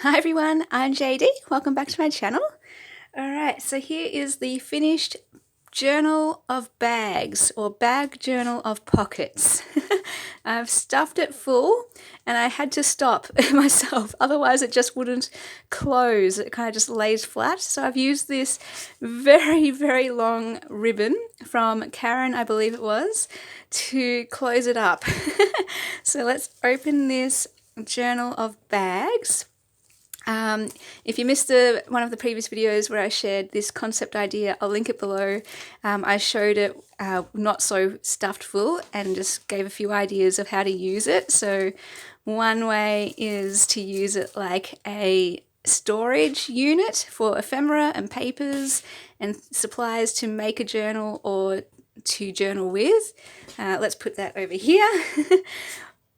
Hi everyone, I'm JD. Welcome back to my channel. Alright, so here is the finished journal of bags, or bag journal of pockets. I've stuffed it full and I had to stop myself, otherwise it just wouldn't close. It kind of just lays flat. So I've used this very long ribbon from Karen, I believe it was, to close it up. So let's open this journal of bags. If you missed one of the previous videos where I shared this concept idea, I'll link it below. I showed it not so stuffed full and just gave a few ideas of how to use it. So one way is to use it like a storage unit for ephemera and papers and supplies to make a journal or to journal with. Let's put that over here.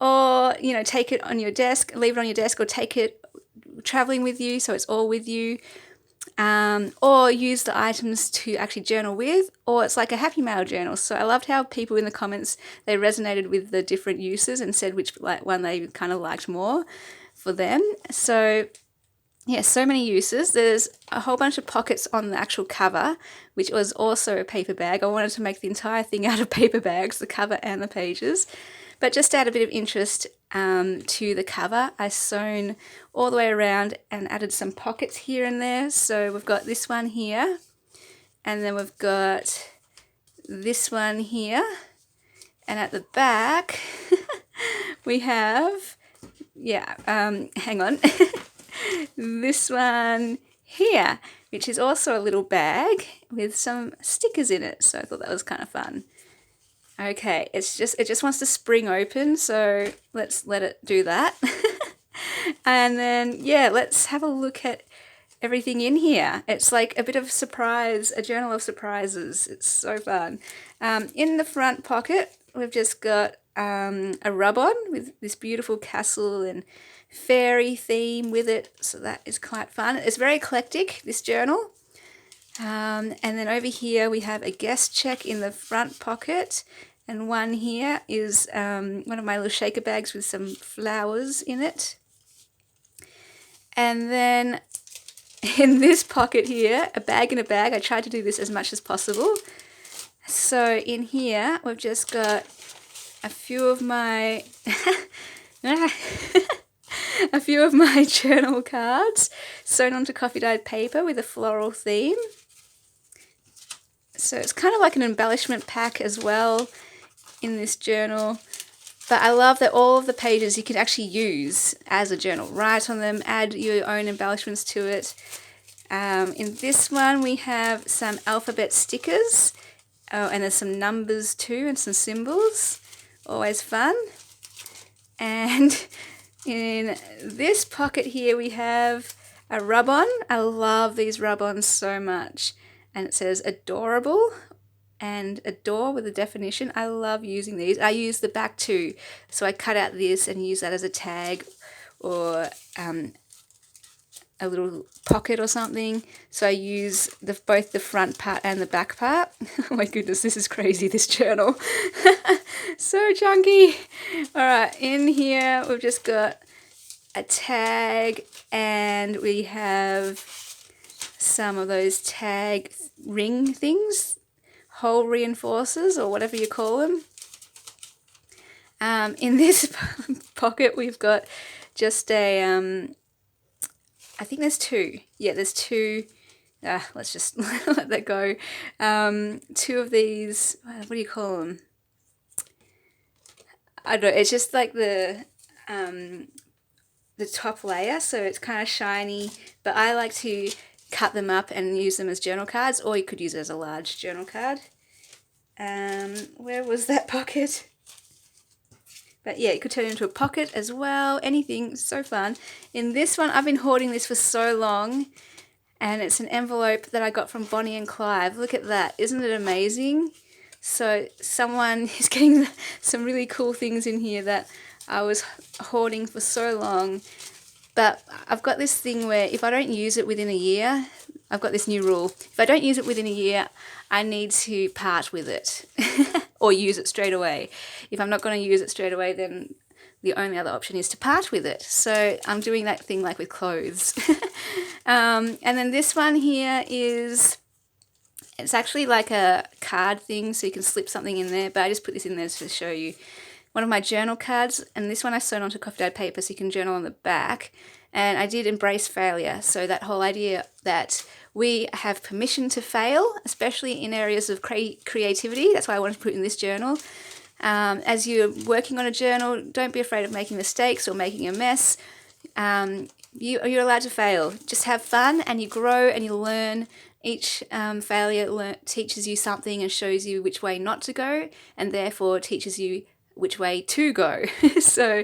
Or, you know, take it on your desk, leave it on your desk, or take it traveling with you so it's all with you, or use the items to actually journal with, or it's like a happy mail journal. So I loved how people in the comments, they resonated with the different uses and said which one they kind of liked more for them. So yeah, so many uses. There's a whole bunch of pockets on the actual cover, which was also a paper bag. I wanted to make the entire thing out of paper bags, the cover and the pages. But just to add a bit of interest to the cover, I sewn all the way around and added some pockets here and there. So we've got this one here, and then we've got this one here, and at the back we have, hang on, this one here, which is also a little bag with some stickers in it. So I thought that was kind of fun. Okay, it just wants to spring open, so let's let it do that. And then, yeah, let's have a look at everything in here. It's like a bit of surprise, a journal of surprises. It's so fun. In the front pocket, we've just got a rub-on with this beautiful castle and fairy theme with it, so that is quite fun. It's very eclectic, this journal. And then over here we have a guest check in the front pocket, and one here is one of my little shaker bags with some flowers in it. And then in this pocket here, a bag in a bag. I tried to do this as much as possible. So in here we've just got a few of my a few of my journal cards sewn onto coffee dyed paper with a floral theme. So it's kind of like an embellishment pack as well in this journal. But I love that all of the pages you can actually use as a journal. Write on them, add your own embellishments to it. In this one we have some alphabet stickers. Oh, and there's some numbers too and some symbols. Always fun. And in this pocket here we have a rub-on. I love these rub-ons so much. And it says adorable and adore with a definition. I love using these. I use the back too. So I cut out this and use that as a tag or a little pocket or something. So I use both the front part and the back part. Oh my goodness, this is crazy, this journal. So chunky. All right, in here we've just got a tag, and we have some of those tag ring things, hole reinforcers or whatever you call them. In this pocket we've got just a I think there's two. Yeah, there's two. Let's just let that go. Two of these, what do you call them? I don't know, it's just like the top layer, so it's kind of shiny, but I like to cut them up and use them as journal cards, or you could use it as a large journal card. Where was that pocket? But yeah, you could turn it into a pocket as well, anything, so fun. In this one, I've been hoarding this for so long, and it's an envelope that I got from Bonnie and Clive. Look at that, isn't it amazing? So someone is getting some really cool things in here that I was hoarding for so long. But I've got this thing where if I don't use it within a year, I've got this new rule. If I don't use it within a year, I need to part with it or use it straight away. If I'm not going to use it straight away, then the only other option is to part with it. So I'm doing that thing like with clothes. And then this one here is, it's actually like a card thing, so you can slip something in there, but I just put this in there to show you. One of my journal cards, and this one I sewn onto Coffee Dad paper so you can journal on the back. And I did embrace failure, so that whole idea that we have permission to fail, especially in areas of creativity. That's why I wanted to put in this journal. As you're working on a journal, don't be afraid of making mistakes or making a mess. You're allowed to fail. Just have fun, and you grow and you learn. Each failure teaches you something and shows you which way not to go, and therefore teaches you which way to go. So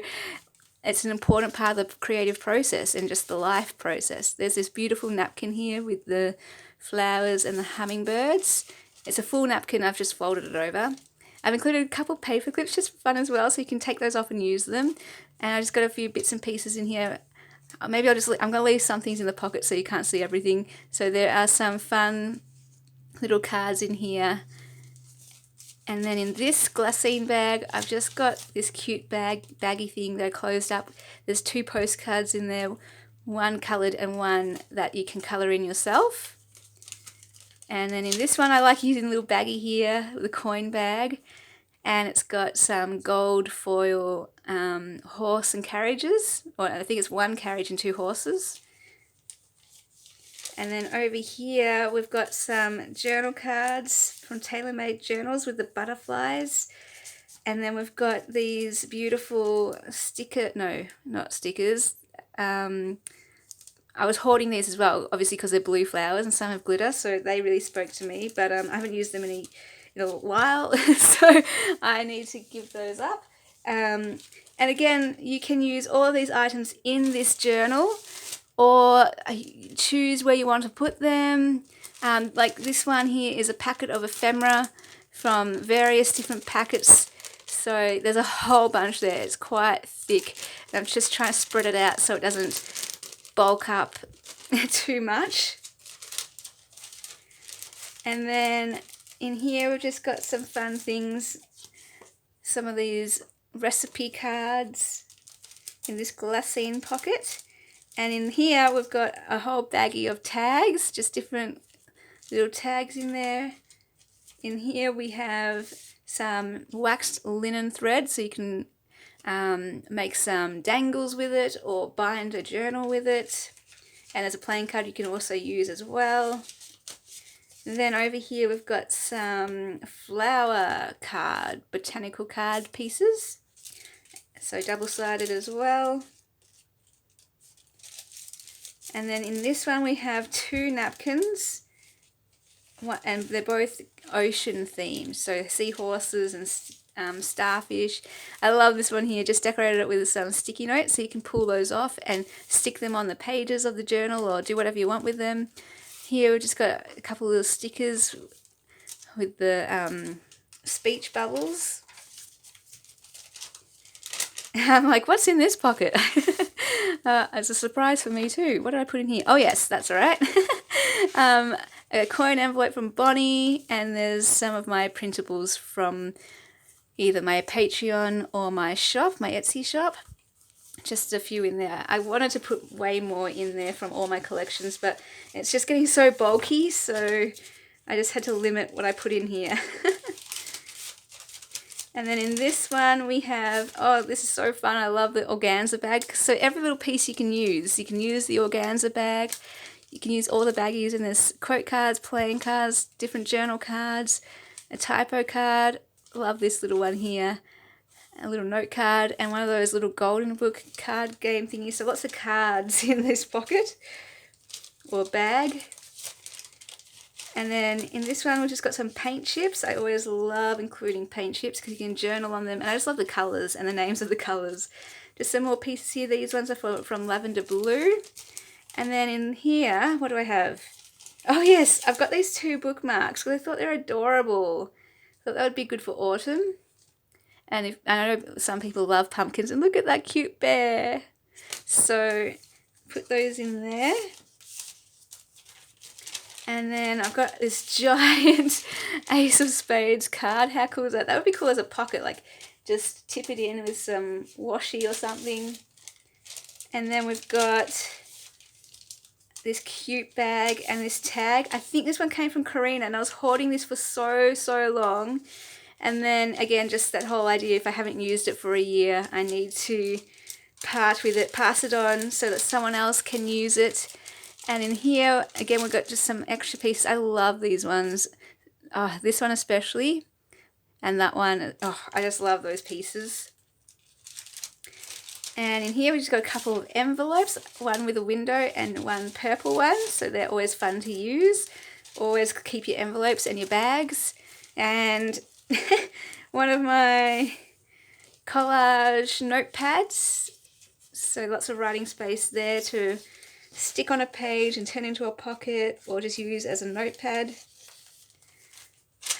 it's an important part of the creative process and just the life process. There's this beautiful napkin here with the flowers and the hummingbirds. It's a full napkin, I've just folded it over. I've included a couple paper clips just for fun as well, so you can take those off and use them. And I just got a few bits and pieces in here. Maybe I'm going to leave some things in the pocket so you can't see everything. So there are some fun little cards in here. And then in this glassine bag, I've just got this cute baggy thing that I closed up. There's 2 postcards in there, one coloured and one that you can colour in yourself. And then in this one, I like using a little baggie here, the coin bag. And it's got some gold foil horse and carriages. Or I think it's 1 carriage and 2 horses. And then over here, we've got some journal cards from TaylorMade Journals with the butterflies. And then we've got these beautiful not stickers. I was hoarding these as well, obviously because they're blue flowers and some have glitter, so they really spoke to me. But I haven't used them in a while, so I need to give those up. And again, you can use all of these items in this journal, or choose where you want to put them. Like this one here is a packet of ephemera from various different packets. So there's a whole bunch there. It's quite thick. And I'm just trying to spread it out so it doesn't bulk up too much. And then in here we've just got some fun things. Some of these recipe cards in this glassine pocket. And in here we've got a whole baggie of tags, just different little tags in there. In here we have some waxed linen thread, so you can make some dangles with it or bind a journal with it. And as a playing card you can also use as well. And then over here we've got some flower card, botanical card pieces. So double-sided as well. And then in this one we have 2 napkins, and they're both ocean themed, so seahorses and starfish. I love this one here, just decorated it with some sticky notes so you can pull those off and stick them on the pages of the journal or do whatever you want with them. Here we've just got a couple of little stickers with the speech bubbles. I'm like, what's in this pocket? It's a surprise for me too. What did I put in here? Oh yes, that's all right. A coin envelope from Bonnie, and there's some of my printables from either my Patreon or my shop, my Etsy shop. Just a few in there. I wanted to put way more in there from all my collections, but it's just getting so bulky, so I just had to limit what I put in here. And then in this one we have, oh, this is so fun. I love the organza bag. So every little piece you can use. You can use the organza bag. You can use all the baggies, and there's quote cards, playing cards, different journal cards, a typo card. Love this little one here. A little note card, and one of those little golden book card game thingies. So lots of cards in this pocket or bag. And then in this one we've just got some paint chips. I always love including paint chips because you can journal on them, and I just love the colours and the names of the colours. Just some more pieces here. These ones are from Lavender Blue. And then in here, what do I have? Oh yes, I've got these 2 bookmarks because I thought they're adorable. Thought that would be good for autumn. And I know some people love pumpkins, and look at that cute bear. So put those in there. And then I've got this giant Ace of Spades card. How cool is that? That would be cool as a pocket, like just tip it in with some washi or something. And then we've got this cute bag and this tag. I think this one came from Karina, and I was hoarding this for so long. And then again, just that whole idea, if I haven't used it for a year, I need to part with it, pass it on so that someone else can use it. And in here, again, we've got just some extra pieces. I love these ones. Oh, this one especially. And that one, oh, I just love those pieces. And in here we just got a couple of envelopes, one with a window and one purple one, so they're always fun to use. Always keep your envelopes and your bags. And one of my collage notepads, so lots of writing space there to stick on a page and turn into a pocket or just use as a notepad.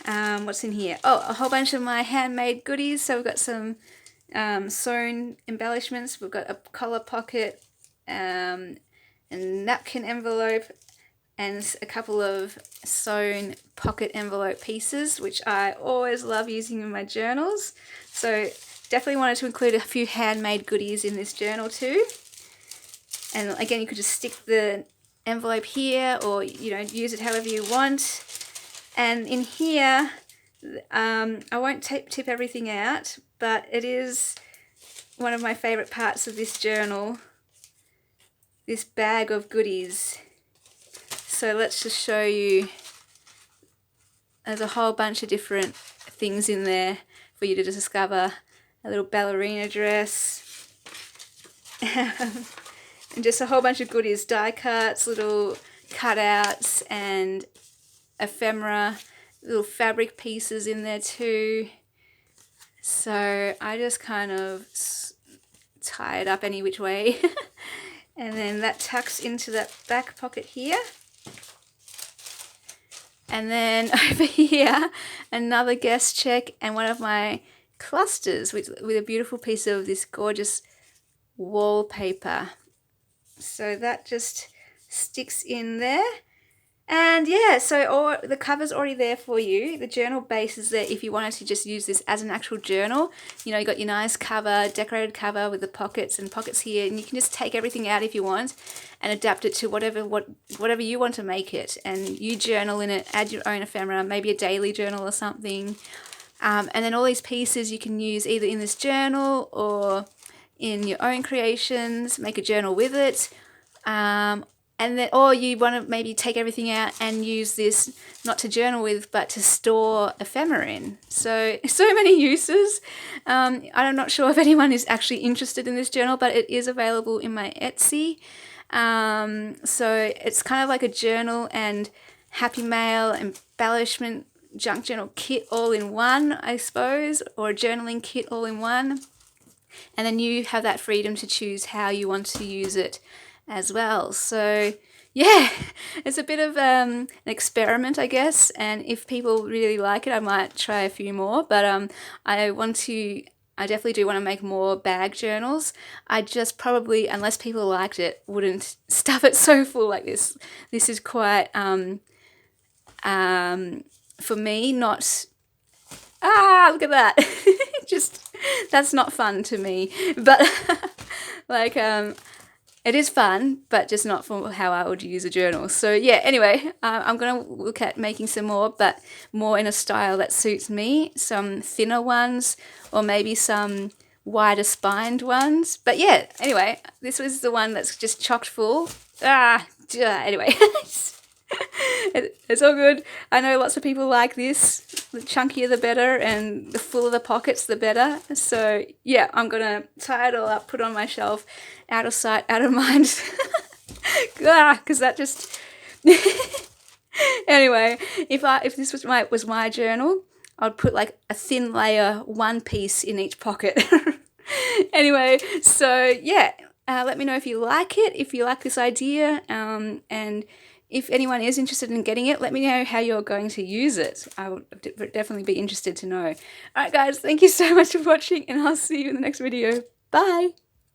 What's in here? Oh, a whole bunch of my handmade goodies. So we've got some sewn embellishments. We've got a collar pocket, a napkin envelope, and a couple of sewn pocket envelope pieces, which I always love using in my journals. So definitely wanted to include a few handmade goodies in this journal too. And again, you could just stick the envelope here, or use it however you want. And in here, I won't tip everything out, but it is one of my favorite parts of this journal, this bag of goodies. So let's just show you. There's a whole bunch of different things in there for you to discover. A little ballerina dress, and just a whole bunch of goodies, die cuts, little cutouts, and ephemera, little fabric pieces in there too. So I just kind of tie it up any which way. And then that tucks into that back pocket here. And then over here, another guest check and one of my clusters with a beautiful piece of this gorgeous wallpaper. So that just sticks in there. And yeah, so the cover's already there for you. The journal base is there if you wanted to just use this as an actual journal. You got your nice cover, decorated cover with the pockets and pockets here, and you can just take everything out if you want and adapt it to whatever you want to make it. And you journal in it, add your own ephemera, maybe a daily journal or something. And then all these pieces you can use either in this journal or in your own creations, make a journal with it. And then, or you want to maybe take everything out and use this not to journal with, but to store ephemera in. So many uses. I'm not sure if anyone is actually interested in this journal, but it is available in my Etsy. So it's kind of like a journal and happy mail embellishment junk journal kit all in one, I suppose, or a journaling kit all in one. And then you have that freedom to choose how you want to use it as well. So yeah, it's a bit of an experiment, I guess, and if people really like it, I might try a few more. But I definitely do want to make more bag journals. I just probably, unless people liked it, wouldn't stuff it so full like this. This is quite for me, not look at that. Just, that's not fun to me, but like it is fun, but just not for how I would use a journal. So yeah, anyway, I'm going to look at making some more, but more in a style that suits me. Some thinner ones, or maybe some wider spined ones. But yeah, anyway, this was the one that's just chocked full. Anyway, it's all good. I know lots of people like this. The chunkier the better, and the fuller the pockets the better. So yeah, I'm gonna tie it all up, put it on my shelf, out of sight, out of mind. Because that just anyway, if this was my journal, I'd put like a thin layer, one piece in each pocket. Anyway, so yeah, let me know if you like it, if you like this idea, and if anyone is interested in getting it, let me know how you're going to use it. I would definitely be interested to know. Alright guys, thank you so much for watching, and I'll see you in the next video. Bye!